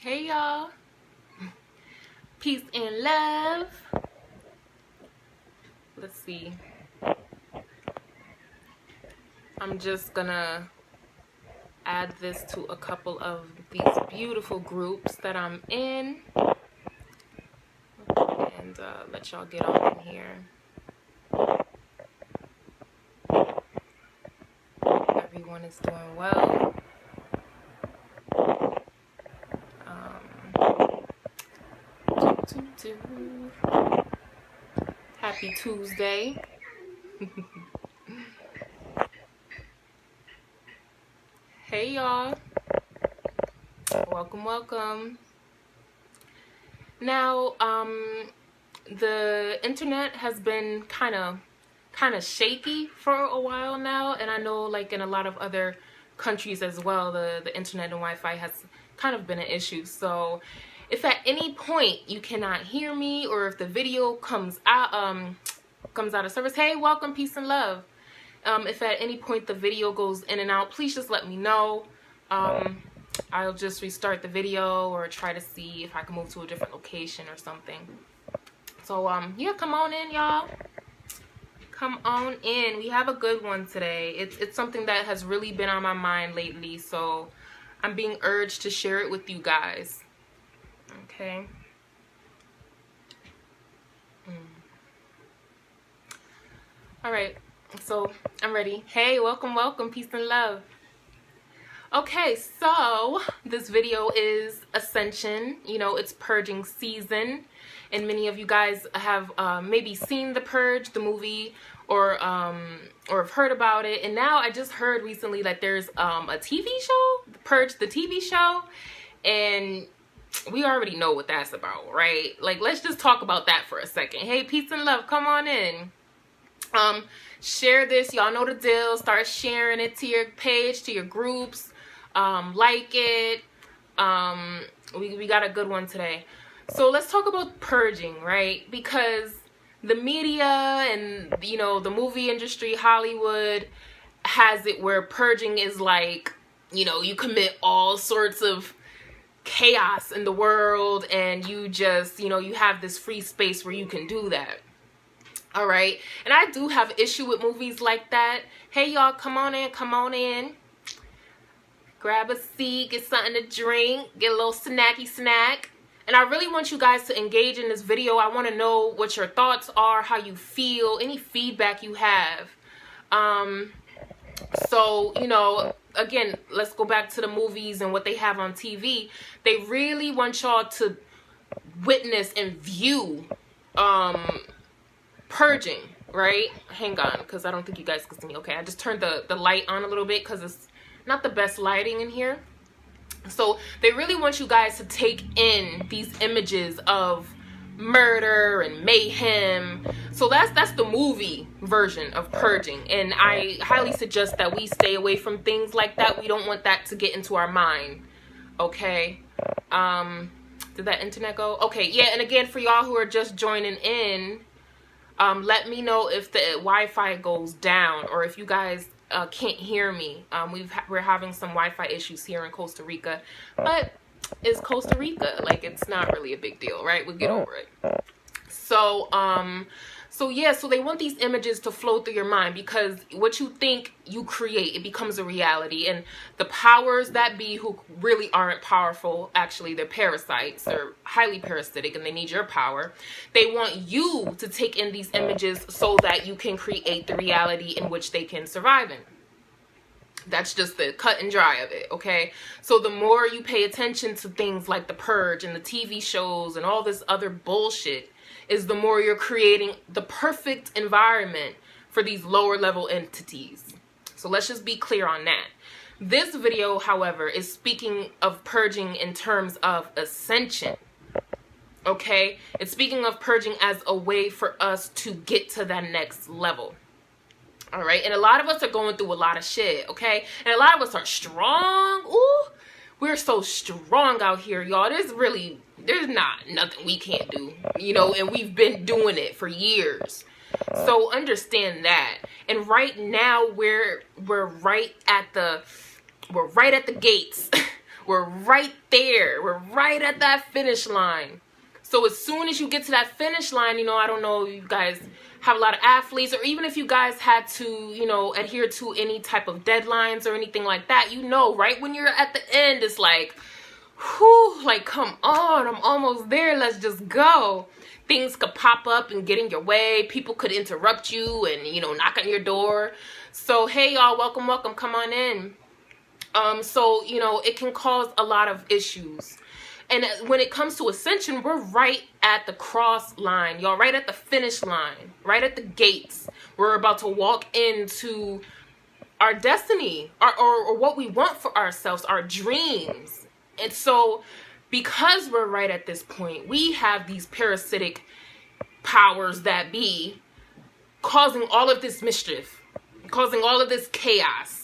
Hey y'all, peace and love. Let's see, I'm just gonna add this to a couple of these beautiful groups that I'm in and let y'all get on in here. Everyone is doing well. Happy Tuesday. Hey y'all, welcome. Now the internet has been kind of shaky for a while now, and I know like in a lot of other countries as well, the internet and Wi-Fi has kind of been an issue. So if at any point you cannot hear me, or if the video comes out of service, hey, welcome, peace and love. If at any point the video goes in and out, please just let me know. I'll just restart the video or try to see if I can move to a different location or something. So yeah, come on in, y'all. Come on in. We have a good one today. It's something that has really been on my mind lately, so I'm being urged to share it with you guys. Okay. All right. So I'm ready. Hey, welcome, peace and love. Okay, so this video is Ascension. You know, it's purging season, and many of you guys have maybe seen The Purge, the movie, or have heard about it. And now I just heard recently that there's a TV show, The Purge, the TV show, and we already know what that's about, right? Like, let's just talk about that for a second. Hey, peace and love, come on in. Share this, y'all know the deal. Start sharing it to your page, to your groups. Like it. We got a good one today. So let's talk about purging, right? Because the media and, you know, the movie industry, Hollywood, has it where purging is like, you know, you commit all sorts of chaos in the world, and you just, you know, you have this free space where you can do that. All right. And I do have issue with movies like that. Hey, y'all, come on in. Grab a seat, get something to drink, get a little snacky snack. And I really want you guys to engage in this video. I want to know what your thoughts are, how you feel, any feedback you have. So, you know, again, let's go back to the movies and what they have on TV. They really want y'all to witness and view purging, right? Hang on, because I don't think you guys can see me. Okay, I just turned the light on a little bit because it's not the best lighting in here. So they really want you guys to take in these images of murder and mayhem. So that's the movie version of purging, and I highly suggest that we stay away from things like that. We don't want that to get into our mind. Okay. Did that internet go? Okay, yeah. And again, for y'all who are just joining in, let me know if the Wi-Fi goes down, or if you guys can't hear me. We're having some Wi-Fi issues here in Costa Rica, but it's Costa Rica. Like, it's not really a big deal, right? We'll get over it. So, yeah, so they want these images to flow through your mind, because what you think you create, it becomes a reality. And the powers that be, who really aren't powerful, actually, they're parasites. They're highly parasitic, and they need your power. They want you to take in these images so that you can create the reality in which they can survive in. That's just the cut and dry of it, okay? So the more you pay attention to things like The Purge and the TV shows and all this other bullshit, is the more you're creating the perfect environment for these lower level entities. So let's just be clear on that. This video, however, is speaking of purging in terms of ascension. Okay? It's speaking of purging as a way for us to get to that next level. All right? And a lot of us are going through a lot of shit, okay? And a lot of us are strong. Ooh, we're so strong out here, y'all. There's not nothing we can't do, you know, and we've been doing it for years. So understand that. And right now we're right at the gates. We're right there. We're right at that finish line. So as soon as you get to that finish line, you know, I don't know, you guys have a lot of athletes, or even if you guys had to, you know, adhere to any type of deadlines or anything like that, you know, right when you're at the end, it's like, whew, like, come on, I'm almost there. Let's just go. Things could pop up and get in your way. People could interrupt you and, you know, knock on your door. So, hey, y'all, welcome, welcome. Come on in. So, you know, it can cause a lot of issues. And when it comes to Ascension, we're right at the cross line, y'all, right at the finish line, right at the gates. We're about to walk into our destiny, or what we want for ourselves, our dreams. And so because we're right at this point, we have these parasitic powers that be causing all of this mischief, causing all of this chaos.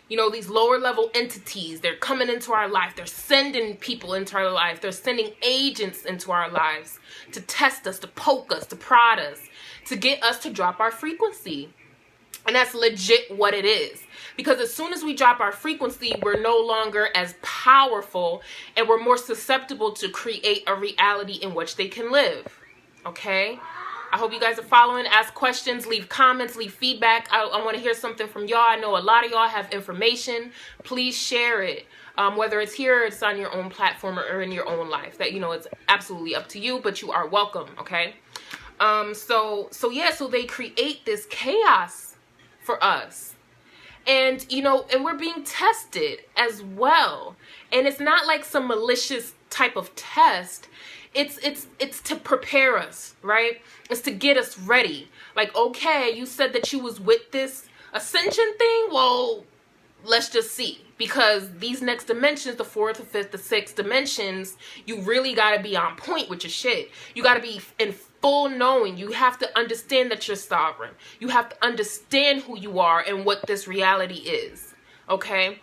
You know, these lower level entities, they're coming into our life. They're sending people into our life. They're sending agents into our lives to test us, to poke us, to prod us, to get us to drop our frequency. And that's legit what it is. Because as soon as we drop our frequency, we're no longer as powerful, and we're more susceptible to create a reality in which they can live. Okay? I hope you guys are following. Ask questions, leave comments, leave feedback. I want to hear something from y'all. I know a lot of y'all have information. Please share it. Whether it's here or it's on your own platform or in your own life. That, you know, it's absolutely up to you, but you are welcome. Okay? So they create this chaos for us. And, you know, and we're being tested as well. And it's not like some malicious type of test. It's to prepare us, right? It's to get us ready. Like, okay, you said that you was with this Ascension thing. Well, let's just see. Because these next dimensions, the fourth, the fifth, the sixth dimensions, you really got to be on point with your shit. You got to be in full knowing. You have to understand that you're sovereign. You have to understand who you are and what this reality is. Okay?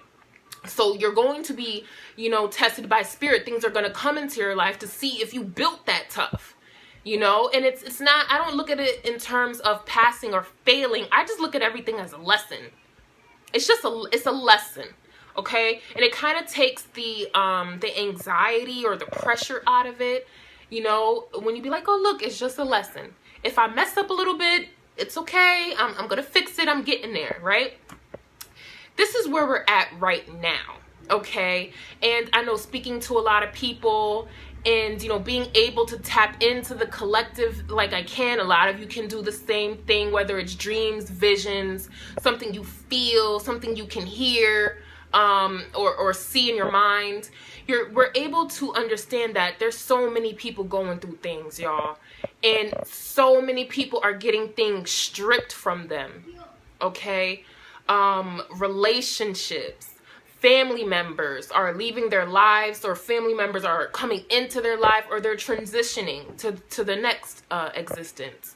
So you're going to be, you know, tested by spirit. Things are going to come into your life to see if you built that tough, you know, and it's not, I don't look at it in terms of passing or failing. I just look at everything as a lesson. It's just it's a lesson. Okay. And it kind of takes the anxiety or the pressure out of it. You know, when you be like, oh, look, it's just a lesson. If I mess up a little bit, it's okay. I'm going to fix it. I'm getting there. Right. This is where we're at right now, okay? And I know speaking to a lot of people and, you know, being able to tap into the collective like I can, a lot of you can do the same thing, whether it's dreams, visions, something you feel, something you can hear, or see in your mind. We're able to understand that there's so many people going through things, y'all. And so many people are getting things stripped from them, okay? Relationships, family members are leaving their lives, or family members are coming into their life, or they're transitioning to the next existence.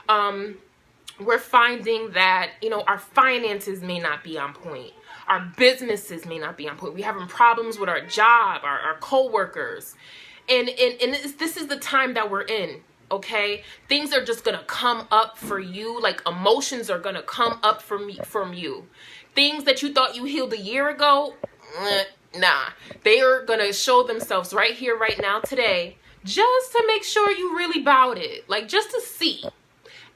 We're finding that, you know, our finances may not be on point. Our businesses may not be on point. We're having problems with our job, our co-workers. And this is the time that we're in. Okay, things are just gonna come up for you. Like, emotions are gonna come up from you. Things that you thought you healed a year ago, nah, they are gonna show themselves right here, right now, today, just to make sure you really bout it. Like, just to see.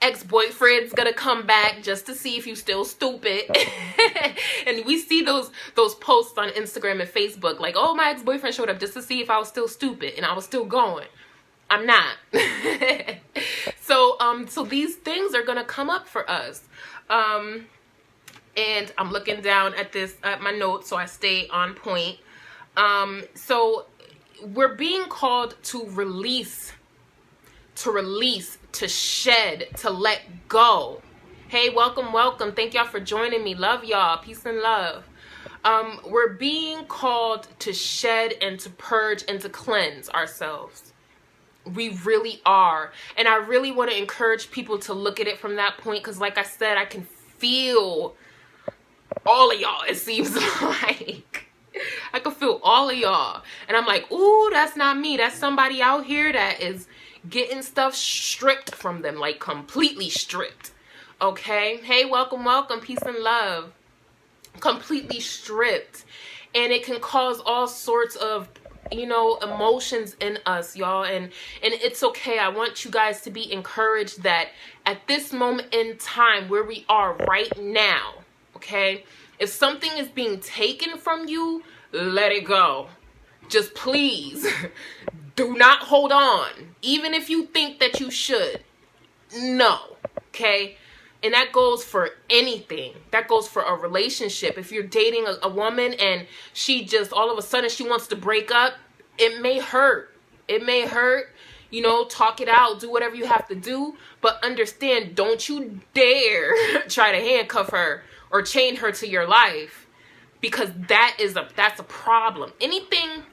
Ex-boyfriend's gonna come back just to see if you still stupid. And we see those posts on Instagram and Facebook, like, oh, my ex-boyfriend showed up just to see if I was still stupid, and I was still going. I'm not. So these things are gonna come up for us. And I'm looking down at my notes so I stay on point. So we're being called to release, to shed, to let go. Hey, welcome, welcome. Thank y'all for joining me. Love y'all. Peace and love. We're being called to shed and to purge and to cleanse ourselves. We really are. And I really want to encourage people to look at it from that point, because like I said, I can feel all of y'all, it seems like. I can feel all of y'all. And I'm like, ooh, that's not me. That's somebody out here that is getting stuff stripped from them, like completely stripped. Okay? Hey, welcome, welcome. Peace and love. Completely stripped. and it can cause all sorts of, you know, emotions in us, y'all. And it's okay. I want you guys to be encouraged that at this moment in time where we are right now, okay, if something is being taken from you, let it go. Just please do not hold on, even if you think that you should. No, okay? And that goes for anything. That goes for a relationship. If you're dating a woman and she just all of a sudden she wants to break up, it may hurt. It may hurt. You know, talk it out. Do whatever you have to do. But understand, don't you dare try to handcuff her or chain her to your life, because that's a problem. Anything.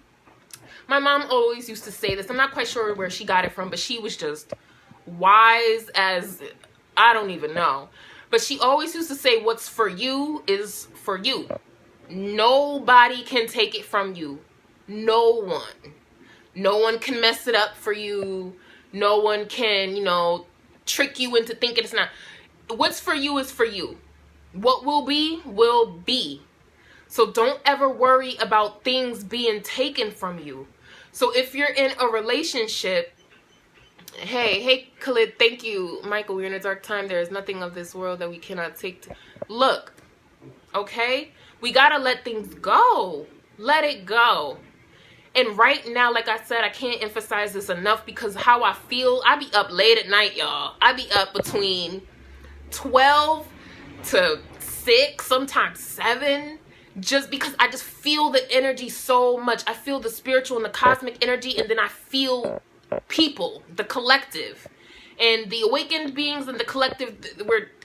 My mom always used to say this. I'm not quite sure where she got it from, but she was just wise as I don't even know. But she always used to say, what's for you is for you. Nobody can take it from you. No one. No one can mess it up for you. No one can, you know, trick you into thinking it's not. What's for you is for you. What will be, will be. So don't ever worry about things being taken from you. So if you're in a relationship, hey, Khalid, thank you. Michael, we're in a dark time. There is nothing of this world that we cannot take. Look, okay? We got to let things go. Let it go. And right now, like I said, I can't emphasize this enough, because how I feel, I be up late at night, y'all. I be up between 12 to 6, sometimes 7. Just because I just feel the energy so much. I feel the spiritual and the cosmic energy, and then I feel people, the collective. And the awakened beings and the collective,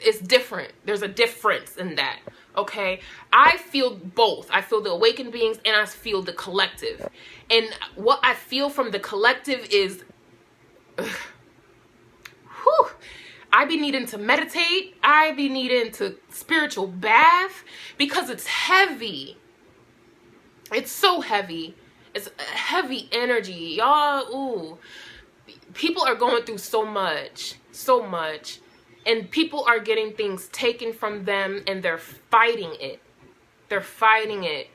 it's different. There's a difference in that, okay? I feel both. I feel the awakened beings and I feel the collective. And what I feel from the collective is, I be needing to meditate. I be needing to spiritual bath, because it's heavy. It's so heavy. It's heavy energy. Y'all, ooh. People are going through so much. And people are getting things taken from them, and they're fighting it. They're fighting it.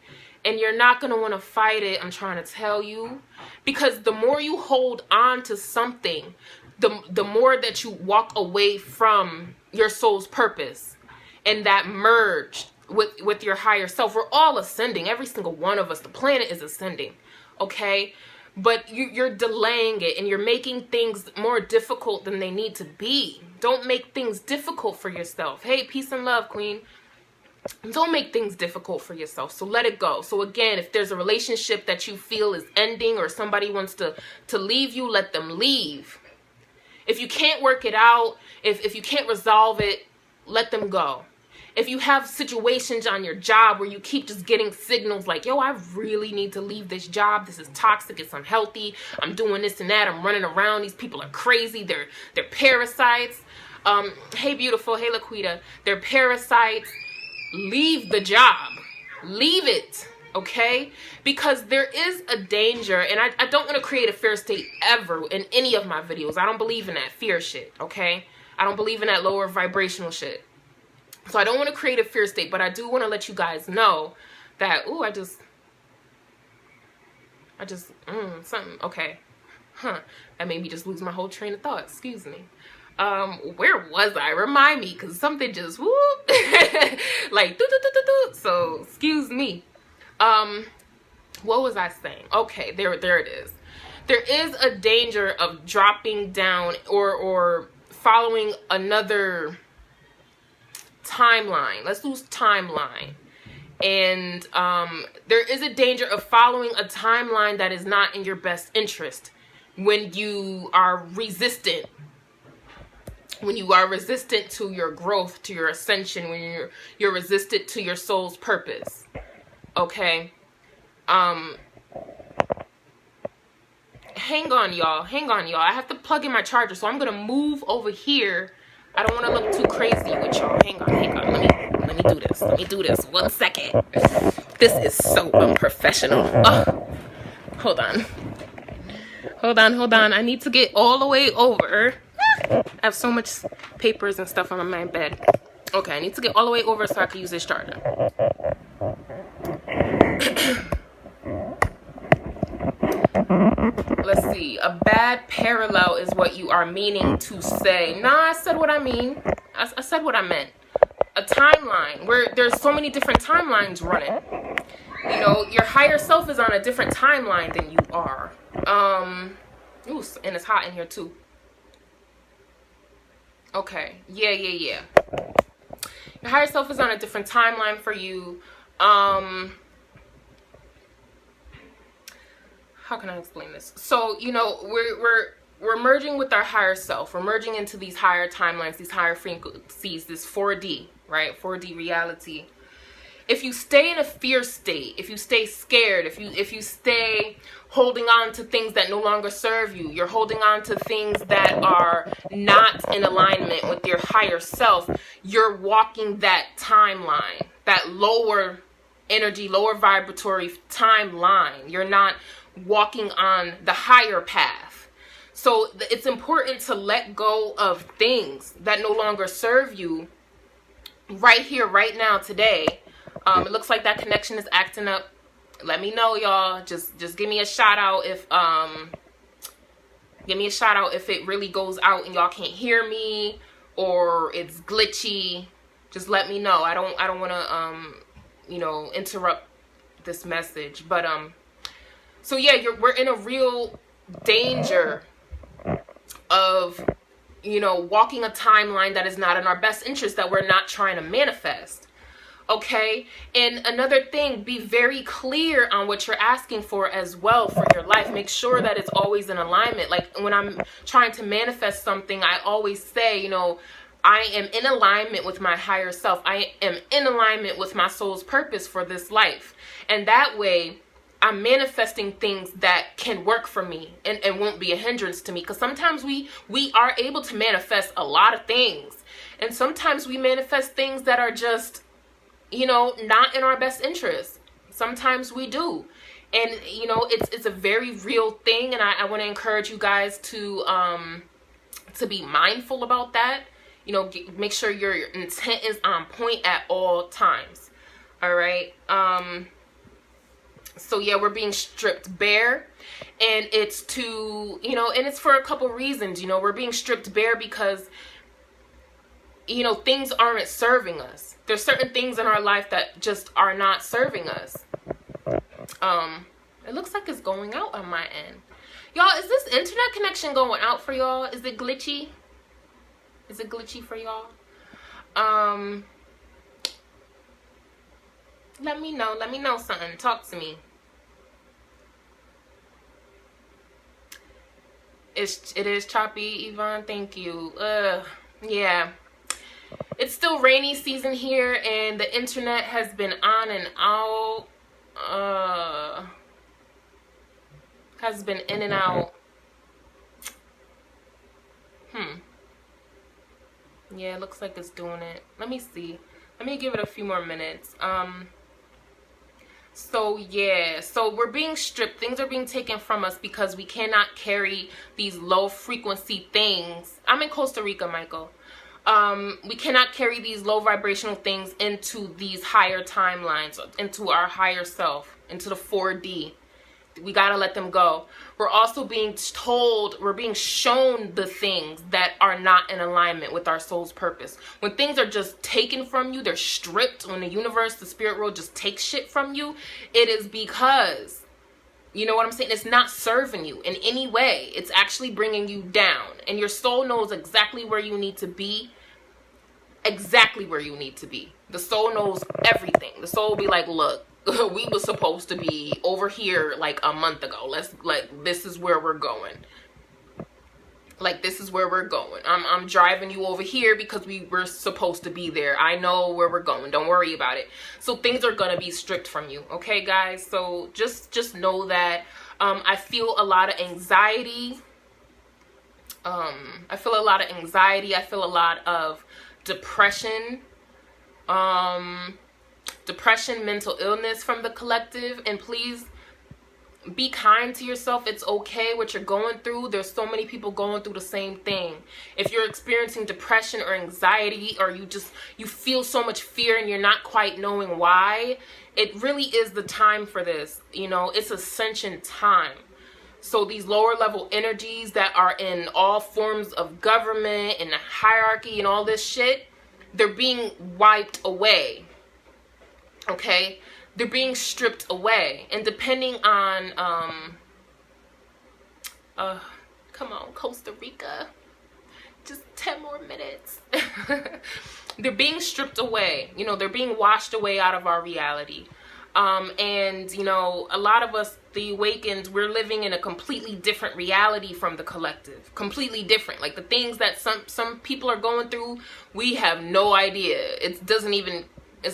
And you're not going to want to fight it, I'm trying to tell you. Because the more you hold on to something, the more that you walk away from your soul's purpose, and that merge with your higher self. We're all ascending. Every single one of us. The planet is ascending. Okay? But you're delaying it, and you're making things more difficult than they need to be. Don't make things difficult for yourself. Hey, peace and love, Queen. Don't make things difficult for yourself. So let it go. So again, if there's a relationship that you feel is ending, or somebody wants to leave you, let them leave. If you can't work it out, if you can't resolve it, let them go. If you have situations on your job where you keep just getting signals like, yo, I really need to leave this job. This is toxic. It's unhealthy. I'm doing this and that. I'm running around. These people are crazy. They're parasites. Hey, beautiful. Hey, Laquita. They're parasites. Leave the job. Leave it. Okay? Because there is a danger, and I don't want to create a fear state ever in any of my videos. I don't believe in that fear shit. Okay? I don't believe in that lower vibrational shit. So I don't want to create a fear state, but I do want to let you guys know that, ooh, I just, something, okay. That made me just lose my whole train of thought. Excuse me. Where was I? Remind me, because something just, whoop, like, so, excuse me. What was I saying? Okay, there it is. There is a danger of dropping down or following another timeline. Let's lose timeline. And there is a danger of following a timeline that is not in your best interest when you are resistant. When you are resistant to your growth, to your ascension, when you're resistant to your soul's purpose. Okay? Hang on, y'all. Hang on, y'all. I have to plug in my charger, so I'm going to move over here. I don't want to look too crazy with y'all. Hang on. Let me do this. Let me do this. 1 second. This is so unprofessional. Oh, hold on. I need to get all the way over. I have so much papers and stuff on my bed. Okay, I need to get all the way over so I can use this charger. Let's see. A bad parallel is what you are meaning to say. Nah, I said what I mean. I said what I meant. A timeline where there's so many different timelines running. You know, your higher self is on a different timeline than you are. Ooh, and it's hot in here too. Okay. Yeah. Your higher self is on a different timeline for you. How can I explain this? So, you know, we're merging with our higher self. We're merging into these higher timelines, these higher frequencies, this 4D, right? 4D reality. If you stay in a fear state, if you stay scared, if you stay holding on to things that no longer serve you, you're holding on to things that are not in alignment with your higher self, you're walking that timeline, that lower energy, lower vibratory timeline. You're not walking on the higher path. So it's important to let go of things that no longer serve you right here, right now, today. It looks like that connection is acting up. Let me know, y'all. Just give me a shout out if it really goes out and y'all can't hear me or it's glitchy. Just let me know. I don't want to interrupt this message. But so yeah, we're in a real danger of, walking a timeline that is not in our best interest, that we're not trying to manifest. Okay? And another thing, be very clear on what you're asking for as well for your life. Make sure that it's always in alignment. Like when I'm trying to manifest something, I always say, I am in alignment with my higher self. I am in alignment with my soul's purpose for this life. And that way, I'm manifesting things that can work for me and won't be a hindrance to me. Because sometimes we are able to manifest a lot of things. And sometimes we manifest things that are just, not in our best interest. Sometimes we do. And, it's a very real thing. And I want to encourage you guys to be mindful about that. Make sure your intent is on point at all times. All right. So yeah, we're being stripped bare, and it's to, and it's for a couple reasons. We're being stripped bare because, things aren't serving us. There's certain things in our life that just are not serving us. It looks like it's going out on my end. Y'all, is this internet connection going out for y'all? Is it glitchy? Is it glitchy for y'all? Let me know something. Talk to me. It is choppy, Yvonne. Thank you. Yeah. It's still rainy season here, and the internet has been on and out. Has been in and out. Yeah, it looks like it's doing it. Let me see. Let me give it a few more minutes. So yeah, so we're being stripped. Things are being taken from us because we cannot carry these low frequency things. I'm in Costa Rica, Michael. We cannot carry these low vibrational things into these higher timelines, into our higher self, into the 4D. We got to let them go. We're also being told, we're being shown the things that are not in alignment with our soul's purpose. When things are just taken from you, they're stripped. When the universe, the spirit world just takes shit from you, it is because, you know what I'm saying? It's not serving you in any way. It's actually bringing you down. And your soul knows exactly where you need to be. Exactly where you need to be. The soul knows everything. The soul will be like, look, we were supposed to be over here like a month ago. This is where we're going. Like, this is where we're going. I'm driving you over here because we were supposed to be there. I know where we're going. Don't worry about it. So things are going to be stripped from you. Okay, guys? So just know that. I feel a lot of anxiety. I feel a lot of anxiety. I feel a lot of depression. Depression, mental illness from the collective. And please be kind to yourself. It's okay what you're going through. There's so many people going through the same thing. If you're experiencing depression or anxiety, or you feel so much fear and you're not quite knowing why, it really is the time for this. You know, it's ascension time. So these lower level energies that are in all forms of government and the hierarchy and all this shit, they're being wiped away. Okay? They're being stripped away. And depending on, come on, Costa Rica, just 10 more minutes. They're being stripped away. You know, they're being washed away out of our reality. And, you know, a lot of us, the Awakens, we're living in a completely different reality from the collective. Completely different. Like the things that some people are going through, we have no idea. It's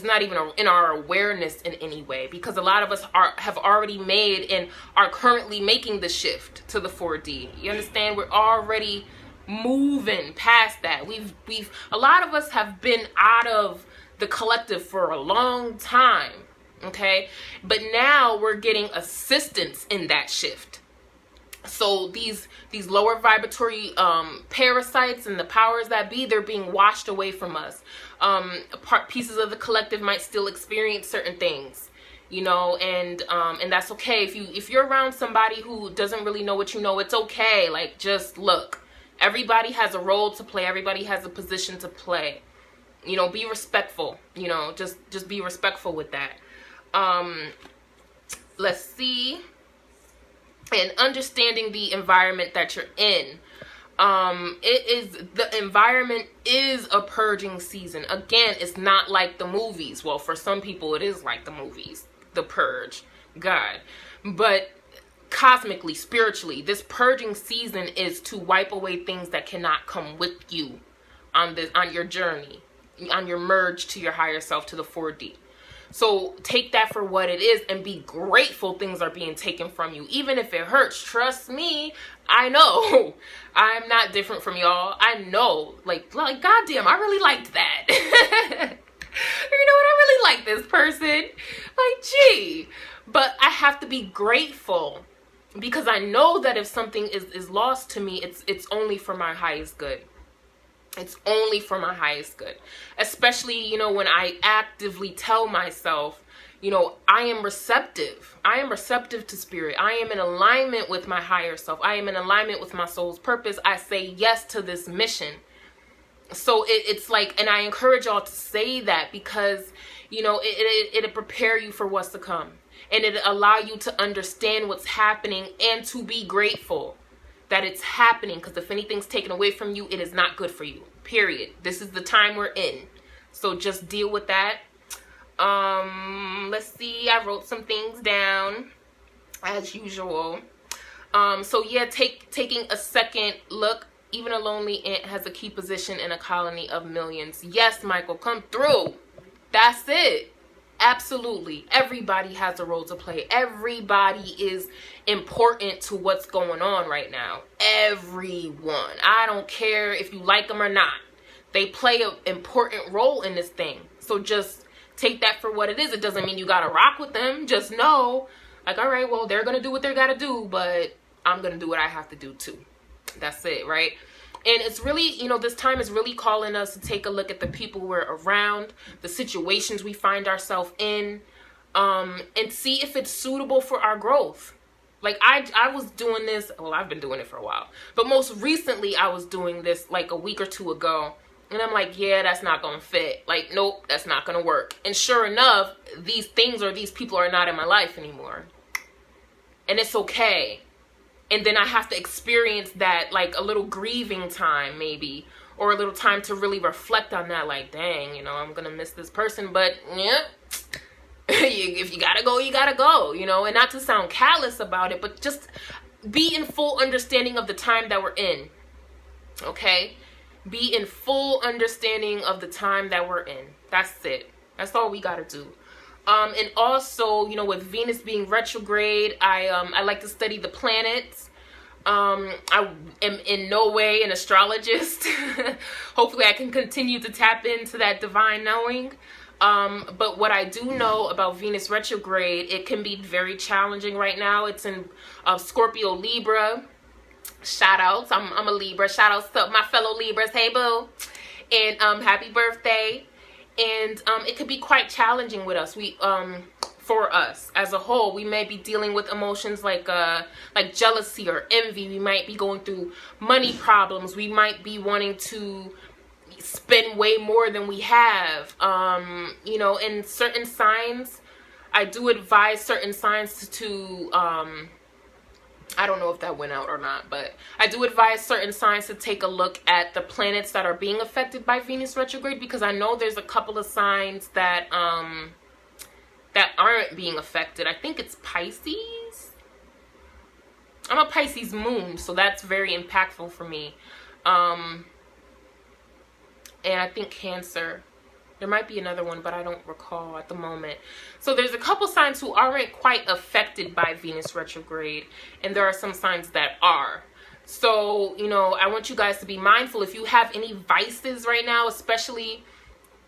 not even in our awareness in any way, because a lot of us have already made and are currently making the shift to the 4D. You understand? We're already moving past that. A lot of us have been out of the collective for a long time. Okay, but now we're getting assistance in that shift. So these lower vibratory parasites and the powers that be, they're being washed away from us. Pieces of the collective might still experience certain things, you know, and that's okay. If you're around somebody who doesn't really know what you know, it's okay. Like, just look. Everybody has a role to play. Everybody has a position to play. You know, be respectful. You know, just be respectful with that. Let's see. And understanding the environment that you're in. The environment is a purging season. Again, it's not like the movies. Well, for some people it is like the movies, the purge, God. But cosmically, spiritually, this purging season is to wipe away things that cannot come with you on your journey, on your merge to your higher self, to the 4D. So take that for what it is and be grateful things are being taken from you. Even if it hurts, trust me, I know. I'm not different from y'all. I know. Like goddamn, I really liked that. You know what? I really like this person. Like, gee. But I have to be grateful, because I know that if something is lost to me, it's only for my highest good. It's only for my highest good. Especially, you know, when I actively tell myself, you know, I am receptive. I am receptive to spirit. I am in alignment with my higher self. I am in alignment with my soul's purpose. I say yes to this mission. So it's like, and I encourage y'all to say that, because, you know, it'll prepare you for what's to come. And it'll allow you to understand what's happening and to be grateful that it's happening, because if anything's taken away from you, it is not good for you, period. This is the time we're in, so just deal with that. Let's see, I wrote some things down as usual. So yeah, taking a second look. Even a lonely ant has a key position in a colony of millions. Yes, Michael, come through. That's it. Absolutely. Everybody has a role to play. Everybody is important to what's going on right now. Everyone. I don't care if you like them or not. They play an important role in this thing. So just take that for what it is. It doesn't mean you got to rock with them. Just know, like, all right, well, they're going to do what they got to do, but I'm going to do what I have to do too. That's it, right? And it's really, you know, this time is really calling us to take a look at the people we're around, the situations we find ourselves in, and see if it's suitable for our growth. Like, I was doing this, well, I've been doing it for a while, but most recently I was doing this like a week or two ago, and I'm like, yeah, that's not going to fit. Like, nope, that's not going to work. And sure enough, these things or these people are not in my life anymore. And it's okay. And then I have to experience that, like a little grieving time maybe, or a little time to really reflect on that. Like, dang, you know, I'm going to miss this person, but yeah, if you got to go, you got to go, you know, and not to sound callous about it, but just be in full understanding of the time that we're in. Okay. Be in full understanding of the time that we're in. That's it. That's all we got to do. And also, you know, with Venus being retrograde, I like to study the planets. I am in no way an astrologist. Hopefully I can continue to tap into that divine knowing. But what I do know about Venus retrograde, it can be very challenging right now. It's in Scorpio, Libra. Shout outs. I'm a Libra. Shout outs to my fellow Libras. Hey, boo. And happy birthday. And it could be quite challenging with us. For us as a whole, we may be dealing with emotions like jealousy or envy. We might be going through money problems. We might be wanting to spend way more than we have. You know, and certain signs, I do advise certain signs to I don't know if that went out or not, but I do advise certain signs to take a look at the planets that are being affected by Venus retrograde, because I know there's a couple of signs that that aren't being affected. I think it's Pisces. I'm a Pisces moon, so that's very impactful for me. And I think Cancer. There might be another one, but I don't recall at the moment. So there's a couple signs who aren't quite affected by Venus retrograde, and there are some signs that are. So, you know, I want you guys to be mindful. If you have any vices right now, especially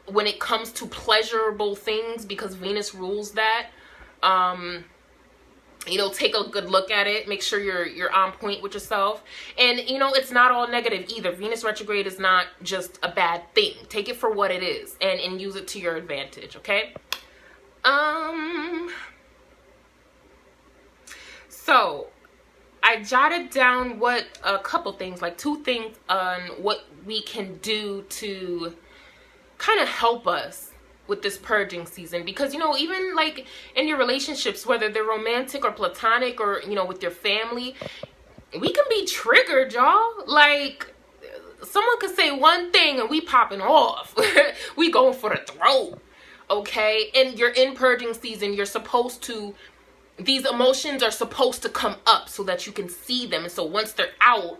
when it comes to pleasurable things, because Venus rules that, you know, take a good look at it. Make sure you're on point with yourself. And, you know, it's not all negative either. Venus retrograde is not just a bad thing. Take it for what it is and use it to your advantage, okay? So I jotted down a couple things, like 2 things on what we can do to kind of help us with this purging season. Because, you know, even like in your relationships, whether they're romantic or platonic, or, you know, with your family, we can be triggered, y'all. Like, someone could say one thing and we popping off. We going for the throat, okay? And you're in purging season. You're supposed to, these emotions are supposed to come up so that you can see them. And so once they're out,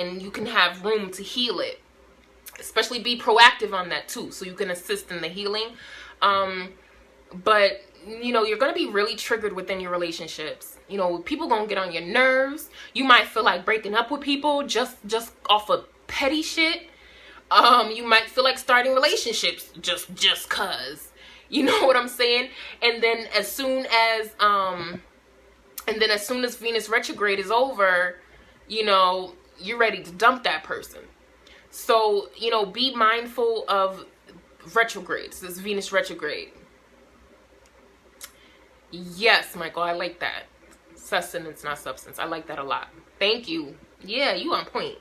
and you can have room to heal it. Especially be proactive on that too, so you can assist in the healing. But, you know, you're going to be really triggered within your relationships. You know, people going to get on your nerves. You might feel like breaking up with people just off of petty shit. You might feel like starting relationships just cause. You know what I'm saying? And then as soon as Venus retrograde is over, you know, you're ready to dump that person. So, you know, be mindful of retrogrades. This Venus retrograde. Yes, Michael, I like that. Sustenance, not substance. I like that a lot. Thank you. Yeah, you on point.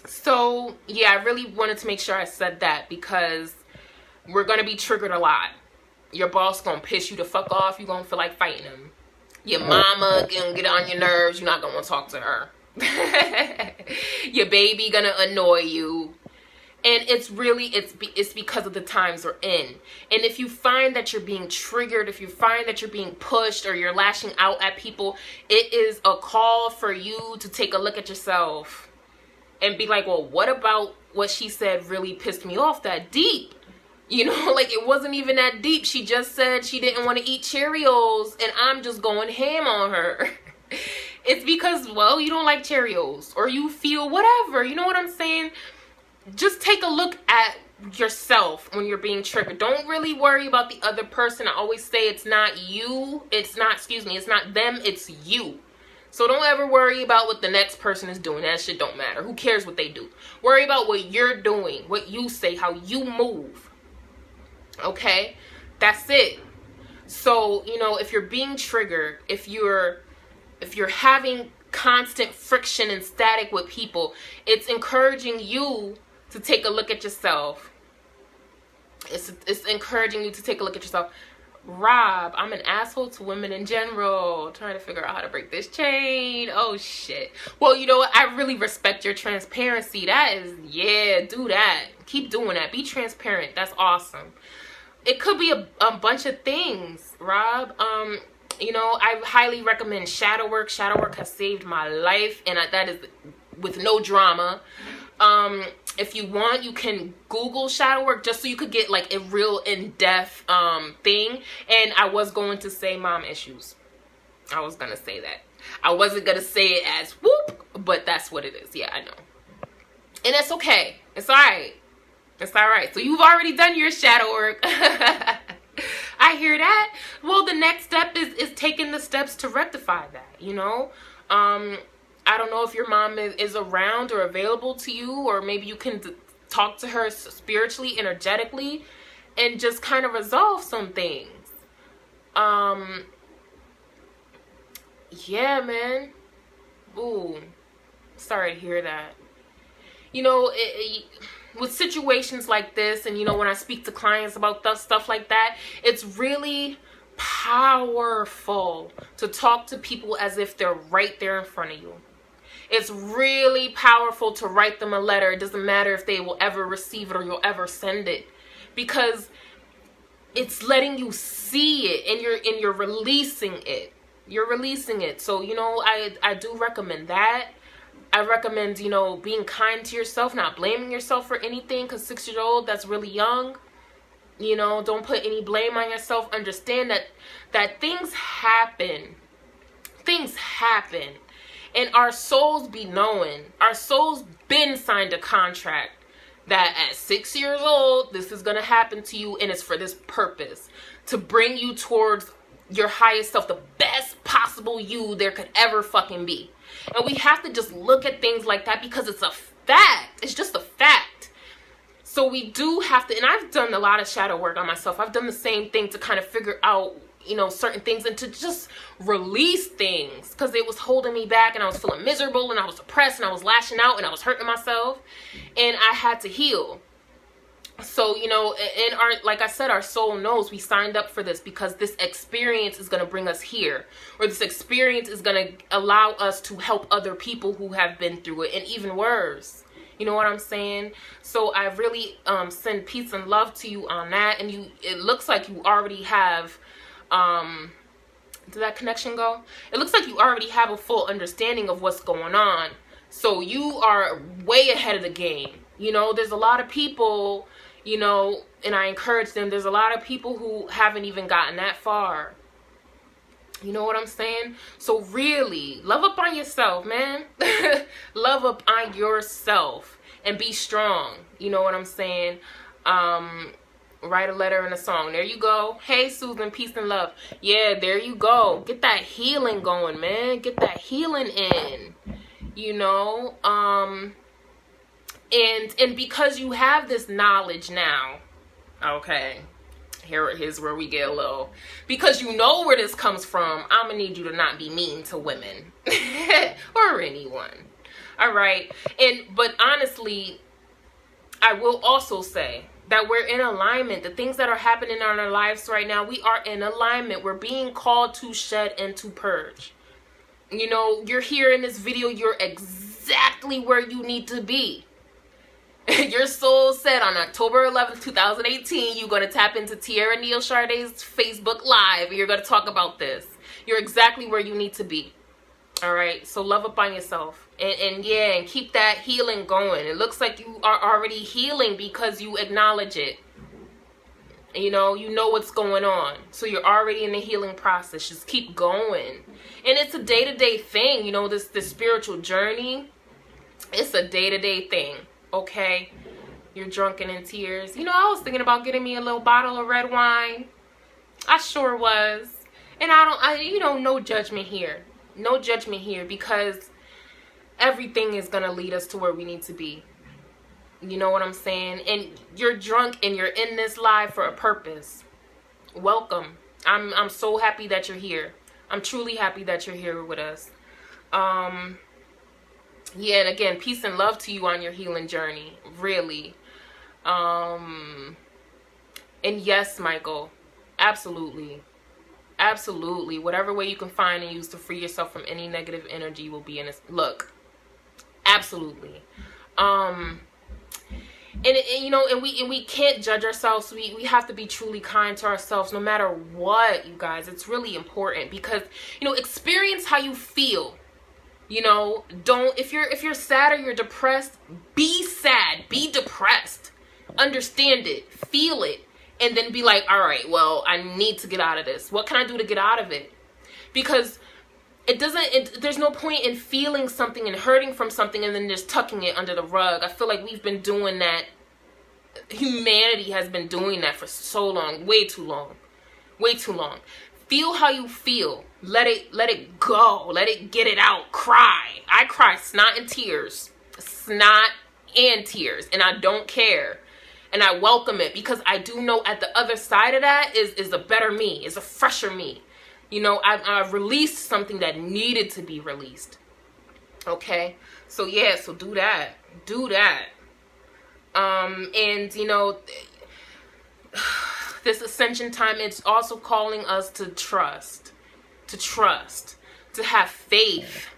So, yeah, I really wanted to make sure I said that, because we're going to be triggered a lot. Your boss going to piss you the fuck off. You're going to feel like fighting him. Your mama gonna get on your nerves. You're not gonna want to talk to her. Your baby gonna annoy you. And it's because of the times we're in. And if you find that you're being triggered, if you find that you're being pushed, or you're lashing out at people, it is a call for you to take a look at yourself and be like, well, what about what she said really pissed me off that deep? You know, like, it wasn't even that deep. She just said she didn't want to eat Cheerios, and I'm just going ham on her. It's because, well, you don't like Cheerios, or you feel whatever. You know what I'm saying? Just take a look at yourself when you're being triggered. Don't really worry about the other person. I always say it's not you. It's not them. It's you. So don't ever worry about what the next person is doing. That shit don't matter. Who cares what they do? Worry about what you're doing, what you say, how you move. Okay, that's it. So, you know, if you're being triggered, if you're having constant friction and static with people, it's encouraging you to take a look at yourself. It's encouraging you to take a look at yourself. Rob, I'm an asshole to women in general. Trying to figure out how to break this chain. Oh shit. Well, you know what? I really respect your transparency. That is, yeah, do that. Keep doing that. Be transparent. That's awesome. It could be a bunch of things, Rob. You know, I highly recommend shadow work. Shadow work has saved my life, and that is with no drama. If you want, you can Google shadow work just so you could get like a real in-depth thing. And I was going to say mom issues. I was going to say that. I wasn't going to say it as whoop, but that's what it is. Yeah, I know. And that's okay. It's all right. It's all right. So you've already done your shadow work. I hear that. Well, the next step is taking the steps to rectify that, you know? I don't know if your mom is around or available to you, or maybe you can talk to her spiritually, energetically, and just kind of resolve some things. Yeah, man. Ooh, sorry to hear that. You know, with situations like this, and you know, when I speak to clients about stuff like that, it's really powerful to talk to people as if they're right there in front of you. It's really powerful to write them a letter. It doesn't matter if they will ever receive it or you'll ever send it, because it's letting you see it, and you're releasing it. You're releasing it. So, you know, I do recommend that. I recommend, you know, being kind to yourself, not blaming yourself for anything, because 6-year-old, that's really young. You know, don't put any blame on yourself. Understand that things happen. Things happen. And our souls be knowing. Our souls been signed a contract that at 6 years old, this is going to happen to you, and it's for this purpose. To bring you towards your highest self, the best possible you there could ever fucking be. And we have to just look at things like that, because it's a fact. It's just a fact. So we do have to, and I've done a lot of shadow work on myself. I've done the same thing to kind of figure out, you know, certain things, and to just release things, because it was holding me back, and I was feeling miserable, and I was depressed, and I was lashing out, and I was hurting myself, and I had to heal. So, you know, in our, like I said, our soul knows we signed up for this, because this experience is going to bring us here, or this experience is going to allow us to help other people who have been through it, and even worse. You know what I'm saying? So I really send peace and love to you on that. And it looks like you already have, did that connection go? It looks like you already have a full understanding of what's going on. So you are way ahead of the game. You know, there's a lot of people, you know, and I encourage them, there's a lot of people who haven't even gotten that far. You know what I'm saying? So really, love up on yourself, man. Love up on yourself and be strong. You know what I'm saying? Write a letter and a song. There you go. Hey, Susan, peace and love. Yeah, there you go. Get that healing going, man. Get that healing in. You know? And because you have this knowledge now, okay, here's where we get a little, because you know where this comes from, I'm gonna need you to not be mean to women or anyone. All right. But honestly, I will also say that we're in alignment. The things that are happening in our lives right now, we are in alignment. We're being called to shed and to purge. You know, you're here in this video, you're exactly where you need to be. Your soul said on October 11th, 2018, you're going to tap into TiaraSharde's Facebook Live, and you're going to talk about this. You're exactly where you need to be. All right? So love up on yourself. And keep that healing going. It looks like you are already healing because you acknowledge it. You know what's going on. So you're already in the healing process. Just keep going. And it's a day-to-day thing. You know, this spiritual journey, it's a day-to-day thing. Okay, you're drunken in tears. You know, I was thinking about getting me a little bottle of red wine. I sure was. And no judgment here. No judgment here, because everything is going to lead us to where we need to be. You know what I'm saying? And you're drunk and you're in this live for a purpose. Welcome. I'm so happy that you're here. I'm truly happy that you're here with us. Yeah, and again, peace and love to you on your healing journey, really. And yes, Michael, absolutely. Absolutely. Whatever way you can find and use to free yourself from any negative energy will be in this. Look, absolutely. And we can't judge ourselves. We have to be truly kind to ourselves no matter what, you guys. It's really important, because, experience how you feel. If you're sad or you're depressed, be sad, be depressed, understand it, feel it, and then be like, all right, well, I need to get out of this. What can I do to get out of it? Because there's no point in feeling something and hurting from something and then just tucking it under the rug. I feel like we've been doing that. Humanity has been doing that for so long, way too long. Feel how you feel. Let it go. Let it get it out. Cry. I cry snot and tears. Snot and tears. And I don't care. And I welcome it, because I do know at the other side of that is a better me, is a fresher me. You know, I've released something that needed to be released. Okay? So yeah, so do that. Do that. And you know, this ascension time, it's also calling us to trust, to have faith.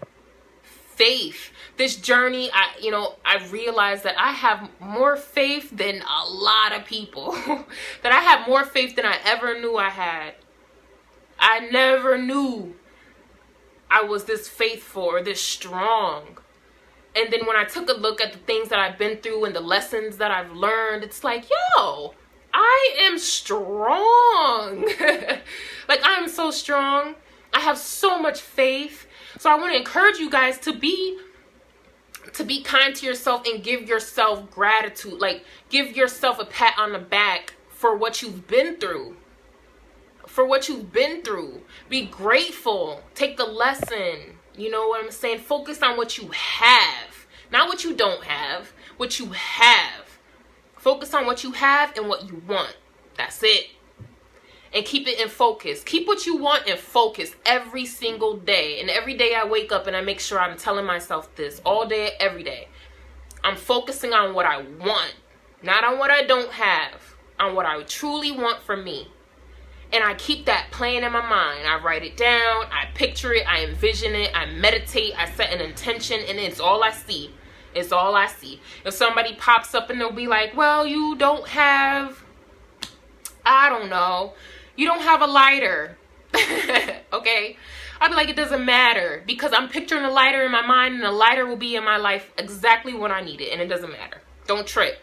This journey, I realized that I have more faith than a lot of people. That I have more faith than I ever knew I had. I never knew I was this faithful or this strong. And then when I took a look at the things that I've been through and the lessons that I've learned, it's like, yo, I am strong. Like, I am so strong. I have so much faith. So I want to encourage you guys to be kind to yourself and give yourself gratitude. Like, give yourself a pat on the back for what you've been through. Be grateful. Take the lesson. You know what I'm saying? Focus on what you have. Not what you don't have. What you have. Focus on what you have and what you want. That's it. And keep it in focus. Keep what you want in focus every single day. And every day I wake up and I make sure I'm telling myself this all day, every day. I'm focusing on what I want. Not on what I don't have. On what I truly want for me. And I keep that playing in my mind. I write it down. I picture it. I envision it. I meditate. I set an intention. And it's all I see. It's all I see. If somebody pops up and they'll be like, well, you don't have, I don't know, you don't have a lighter. Okay? I'll be like, it doesn't matter. Because I'm picturing a lighter in my mind, and a lighter will be in my life exactly when I need it. And it doesn't matter. Don't trip.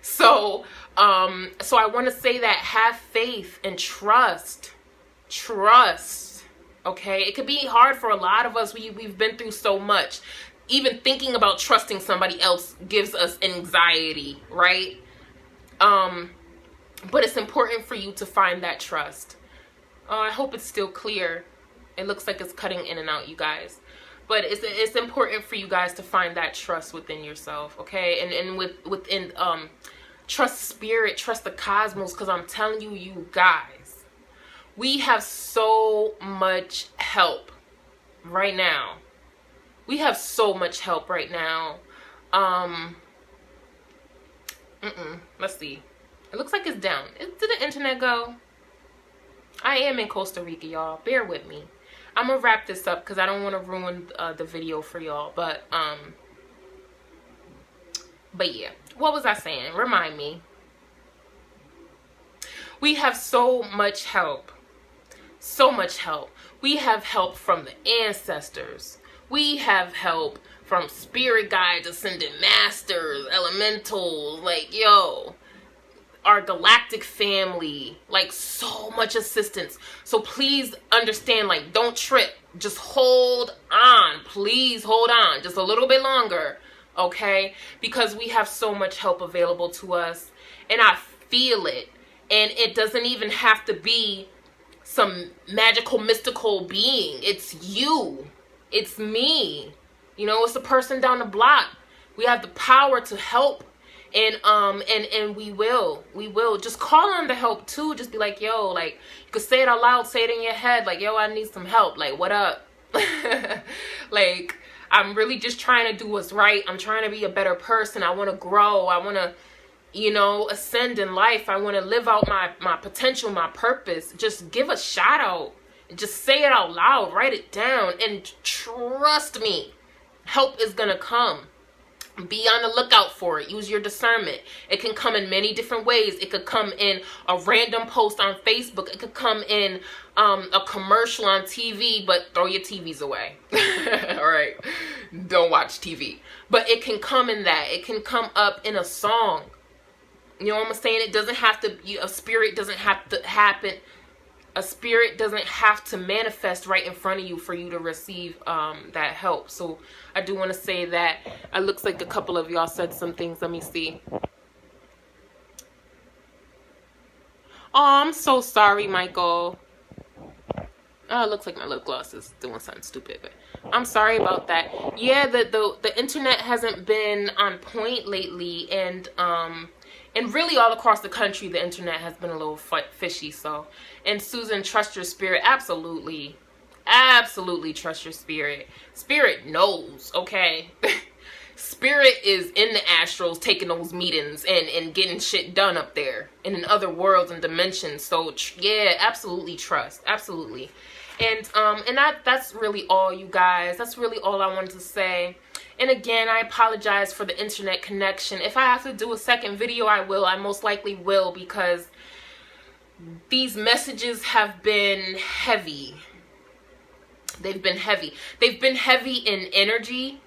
So I want to say that have faith and trust. Okay? It could be hard for a lot of us. We've been through so much. Even thinking about trusting somebody else gives us anxiety, right? But it's important for you to find that trust. I hope it's still clear. It looks like it's cutting in and out, you guys. But it's important for you guys to find that trust within yourself, okay? And within trust spirit, trust the cosmos, because I'm telling you, you guys, we have so much help right now. We have so much help right now. Let's see. It looks like it's down. Did the internet go? I am in Costa Rica, y'all. Bear with me. I'm gonna wrap this up because I don't want to ruin the video for y'all. But yeah. What was I saying? Remind me. We have so much help. So much help. We have help from the ancestors. We have help from spirit guides, ascended masters, elementals, like, yo, our galactic family, like, so much assistance. So please understand, like, don't trip. Just hold on. Please hold on just a little bit longer, okay? Because we have so much help available to us, and I feel it. And it doesn't even have to be some magical, mystical being. It's you. It's me. You know, it's the person down the block. We have the power to help, and we will just call on the help too. Just be like, yo, like, you could say it out loud, say it in your head, like, yo, I need some help, like, what up? Like, I'm really just trying to do what's right. I'm trying to be a better person. I want to grow. I want to, you know, ascend in life. I want to live out my potential, my purpose. Just give a shout out. Just say it out loud. Write it down. And trust me, help is going to come. Be on the lookout for it. Use your discernment. It can come in many different ways. It could come in a random post on Facebook. It could come in a commercial on TV, but throw your TVs away. All right. Don't watch TV. But it can come in that. It can come up in a song. You know what I'm saying? It doesn't have to, a spirit doesn't have to happen. a spirit doesn't have to manifest right in front of you for you to receive that help. So I do want to say that. It looks like a couple of y'all said some things. Let me see. Oh, I'm so sorry, Michael. Oh, it looks like my lip gloss is doing something stupid, but I'm sorry about that. Yeah, the internet hasn't been on point lately, and really all across the country, the internet has been a little fishy. So, and Susan, trust your spirit. Absolutely. Absolutely trust your spirit. Spirit knows, okay? Spirit is in the astrals taking those meetings and getting shit done up there and in other worlds and dimensions. So, yeah, absolutely trust. Absolutely. And that's really all, you guys. That's really all I wanted to say. And again, I apologize for the internet connection. If I have to do a second video, I will. I most likely will, because these messages have been heavy. They've been heavy. They've been heavy in energy,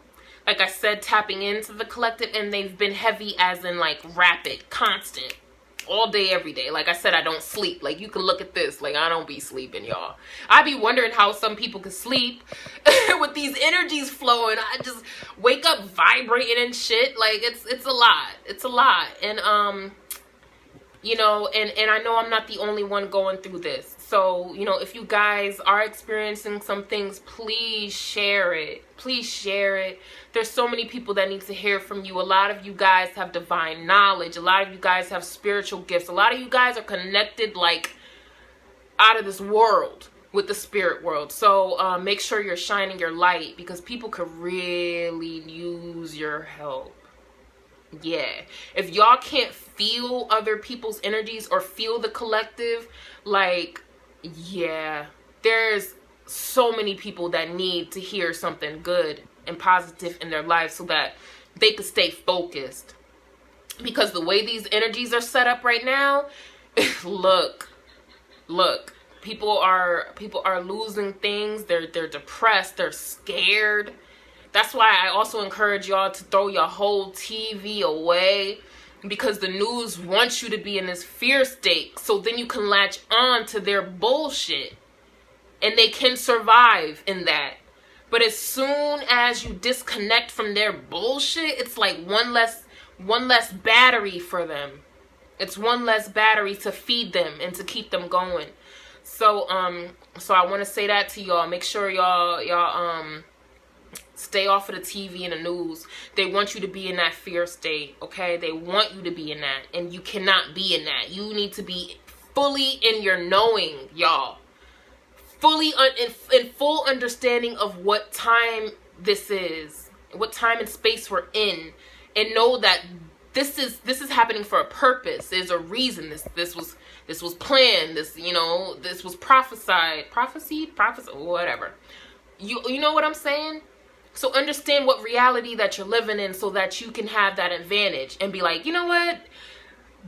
like I said, tapping into the collective, and they've been heavy as in like rapid, constant, all day, every day. Like I said, I don't sleep. Like, you can look at this. Like, I don't be sleeping, y'all. I be wondering how some people can sleep with these energies flowing. I just wake up vibrating and shit. Like, it's a lot. It's a lot. And you know, and I know I'm not the only one going through this. So, you know, if you guys are experiencing some things, please share it. Please share it. There's so many people that need to hear from you. A lot of you guys have divine knowledge. A lot of you guys have spiritual gifts. A lot of you guys are connected, like, out of this world with the spirit world. So make sure you're shining your light, because people could really use your help. Yeah, if y'all can't feel other people's energies or feel the collective, like, yeah, there's so many people that need to hear something good and positive in their life so that they could stay focused. Because the way these energies are set up right now, look, people are losing things. They're depressed, they're scared. That's why I also encourage y'all to throw your whole TV away, because the news wants you to be in this fear state, so then you can latch on to their bullshit and they can survive in that. But as soon as you disconnect from their bullshit, it's like one less battery for them. It's one less battery to feed them and to keep them going. So so I want to say that to y'all. Make sure y'all stay off of the TV and the news. They want you to be in that fear state, okay? They want you to be in that, and you cannot be in that. You need to be fully in your knowing, y'all. Fully in full understanding of what time this is, what time and space we're in, and know that this is happening for a purpose. There's a reason. This was planned. This was prophesied, whatever. You know what I'm saying? So understand what reality that you're living in, so that you can have that advantage and be like, you know what?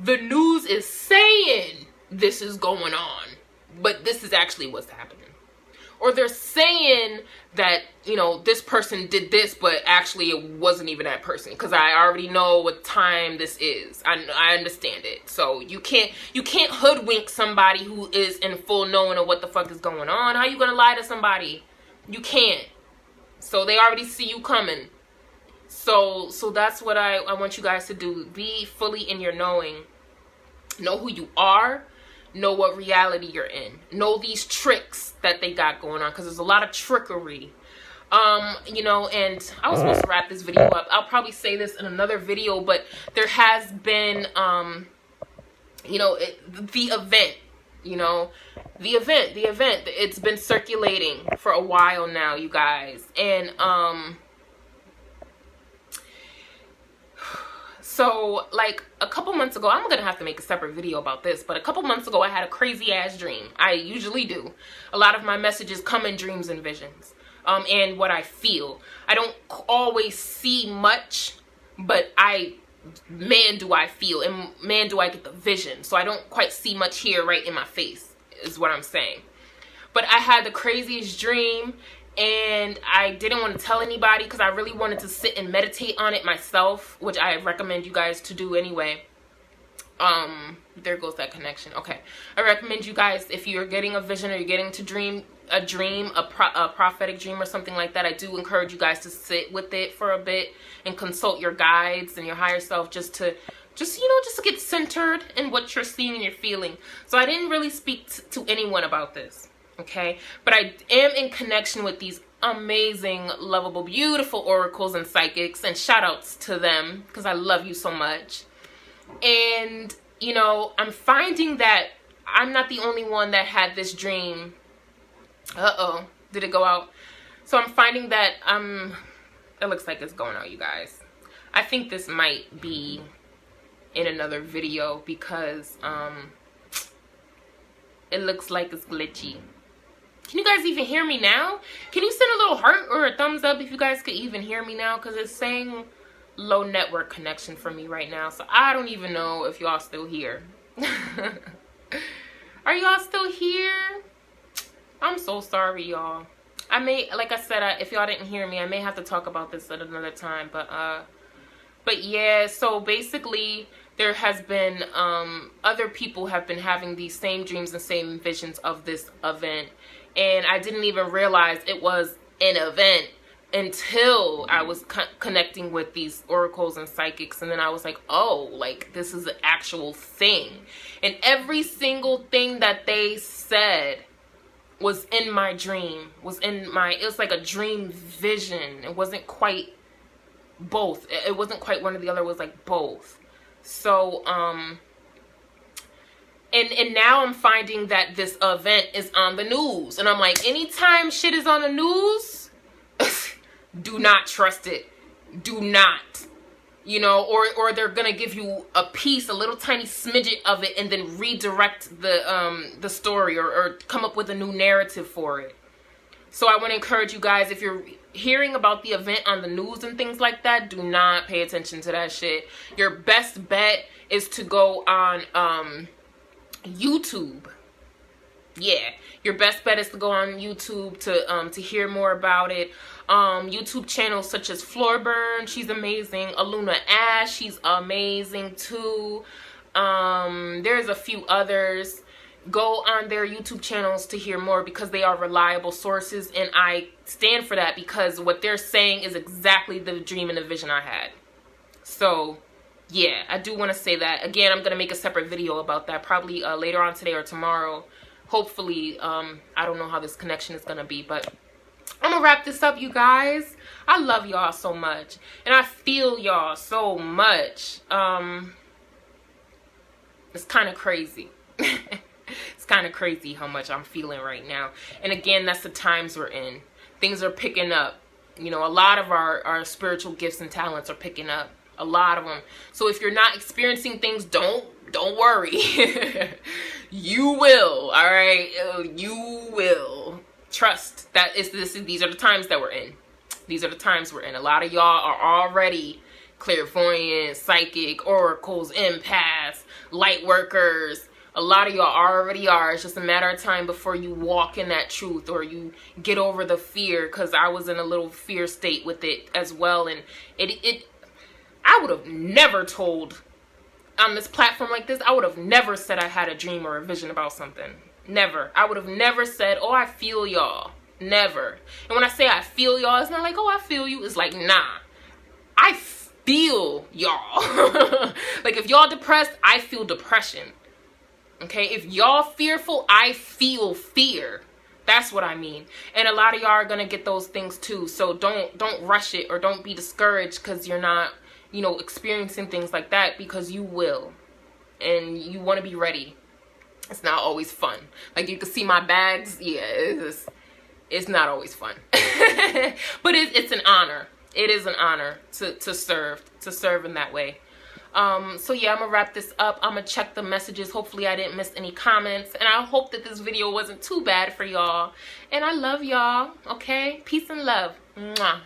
The news is saying this is going on, but this is actually what's happening. Or they're saying that, you know, this person did this, but actually it wasn't even that person, because I already know what time this is. I understand it. So you can't hoodwink somebody who is in full knowing of what the fuck is going on. How you gonna lie to somebody? You can't. So they already see you coming. So that's what I want you guys to do. Be fully in your knowing. Know who you are. Know what reality you're in. Know these tricks that they got going on, because there's a lot of trickery. You know, and I was supposed to wrap this video up. I'll probably say this in another video, but there has been, you know, the event. You know, the event, it's been circulating for a while now, you guys. And, so like a couple months ago, I'm going to have to make a separate video about this, but a couple months ago, I had a crazy ass dream. I usually do. A lot of my messages come in dreams and visions, and what I feel. I don't always see much, but man, do I feel, and man, do I get the vision. So I don't quite see much here right in my face, is what I'm saying. But I had the craziest dream, and I didn't want to tell anybody because I really wanted to sit and meditate on it myself, which I recommend you guys to do anyway. there goes that connection. Okay, I recommend you guys, if you're getting a vision or you're getting to a prophetic dream or something like that, I do encourage you guys to sit with it for a bit and consult your guides and your higher self, just to get centered in what you're seeing and you're feeling. So I didn't really speak to anyone about this, okay? But I am in connection with these amazing, lovable, beautiful oracles and psychics, and shout outs to them because I love you so much. And, you know, I'm finding that I'm not the only one that had this dream. Uh-oh, did it go out? So I'm finding that it looks like it's going out, you guys. I think this might be in another video because it looks like it's glitchy. Can you guys even hear me now? Can you send a little heart or a thumbs up if you guys could even hear me now? Because it's saying low network connection for me right now. So I don't even know if y'all still here. Are y'all still here? I'm so sorry, y'all. I may, like I said, if y'all didn't hear me, I may have to talk about this at another time. But yeah, so basically there has been, other people have been having these same dreams and same visions of this event. And I didn't even realize it was an event until I was connecting with these oracles and psychics. And then I was like, oh, like this is an actual thing. And every single thing that they said was in my dream, it was like a dream vision. It wasn't quite both. It wasn't quite one or the other, it was like both. So, and now I'm finding that this event is on the news. And I'm like, anytime shit is on the news, do not trust it. Do not. You know, or they're gonna give you a piece, a little tiny smidget of it, and then redirect the story or come up with a new narrative for it. So I want to encourage you guys, if you're hearing about the event on the news and things like that, do not pay attention to that shit. Your best bet is to go on YouTube. Yeah, your best bet is to go on YouTube to hear more about it. YouTube channels such as Floorburn, she's amazing. Aluna Ash, she's amazing too. There's a few others. Go on their YouTube channels to hear more because they are reliable sources, and I stand for that because what they're saying is exactly the dream and the vision I had. So yeah, I do want to say that. Again, I'm going to make a separate video about that probably later on today or tomorrow. Hopefully, I don't know how this connection is going to be, but I'm going to wrap this up, you guys. I love y'all so much, and I feel y'all so much. It's kind of crazy. It's kind of crazy how much I'm feeling right now. And again, that's the times we're in. Things are picking up. You know, a lot of our spiritual gifts and talents are picking up. A lot of them. So if you're not experiencing things, don't worry. You will, all right? You will. Trust that these are the times that we're in. These are the times we're in. A lot of y'all are already clairvoyant, psychic, oracles, empaths, light workers. A lot of y'all already are. It's just a matter of time before you walk in that truth or you get over the fear, because I was in a little fear state with it as well. And I would have never told on this platform like this, I would have never said I had a dream or a vision about something. Never. I would have never said, oh, I feel y'all. Never. And when I say I feel y'all, it's not like, oh, I feel you. It's like, nah. I feel y'all. Like if y'all depressed, I feel depression. Okay? If y'all fearful, I feel fear. That's what I mean. And a lot of y'all are going to get those things too. So don't rush it or don't be discouraged because you're not, you know, experiencing things like that, because you will. And you want to be ready. It's not always fun. Like you can see my bags. Yeah, it's not always fun. But it's an honor. It is an honor to serve in that way. So yeah, I'm gonna wrap this up. I'm gonna check the messages. Hopefully I didn't miss any comments, and I hope that this video wasn't too bad for y'all. And I love y'all. Okay, peace and love. Mwah.